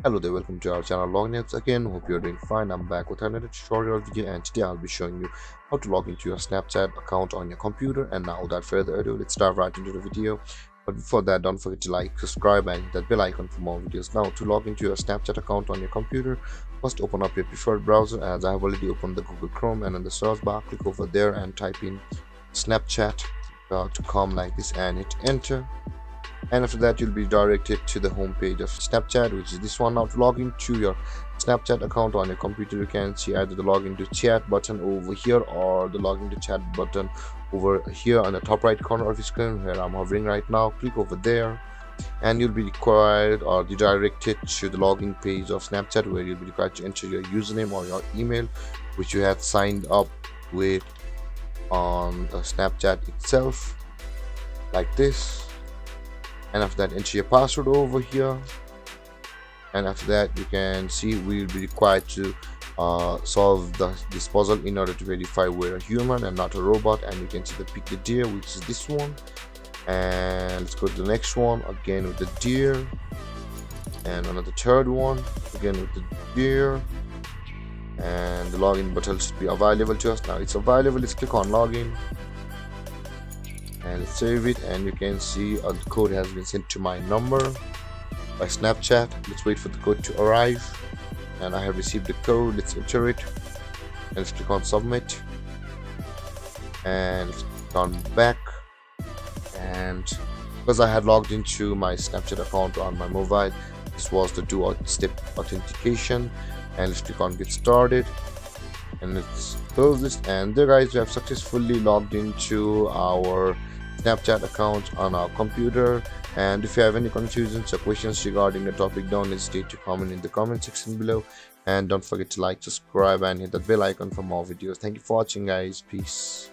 Hello there, welcome to our channel Lognaps again. Hope you're doing fine. I'm back with another tutorial video, and today I'll be showing you how to log into your Snapchat account on your computer. And now without further ado, let's dive right into the video. But before that, don't forget to like, subscribe, and hit that bell icon for more videos. Now, to log into your Snapchat account on your computer, first open up your preferred browser. As I have already opened the Google Chrome, and in the search bar, click over there and type in snapchat.com like this and hit enter. And after that, you'll be directed to the home page of Snapchat, which is this one. Now, to log into your Snapchat account on your computer, you can see either the login to chat button over here or the login to chat button over here on the top right corner of your screen where I'm hovering right now. Click over there and you'll be required or redirected to the login page of Snapchat, where you'll be required to enter your username or your email which you have signed up with on Snapchat itself, like this. And after that, enter your password over here, and after that you can see we'll be required to solve this puzzle in order to verify we're a human and not a robot. And you can see the pick the deer, which is this one, and let's go to the next one again with the deer, and another third one again with the deer, and the login button should be available to us. Now it's available. Let's click on login and let's save it, and you can see the code has been sent to my number by Snapchat. Let's wait for the code to arrive, and I have received the code. Let's enter it and let's click on submit, and let's click on back. And because I had logged into my Snapchat account on my mobile, this was the two-step authentication, and let's click on get started and let's close this. And there guys, we have successfully logged into our Snapchat account on our computer. And if you have any confusions or questions regarding the topic, don't hesitate to comment in the comment section below, and don't forget to like, subscribe, and hit that bell icon for more videos. Thank you for watching guys. Peace.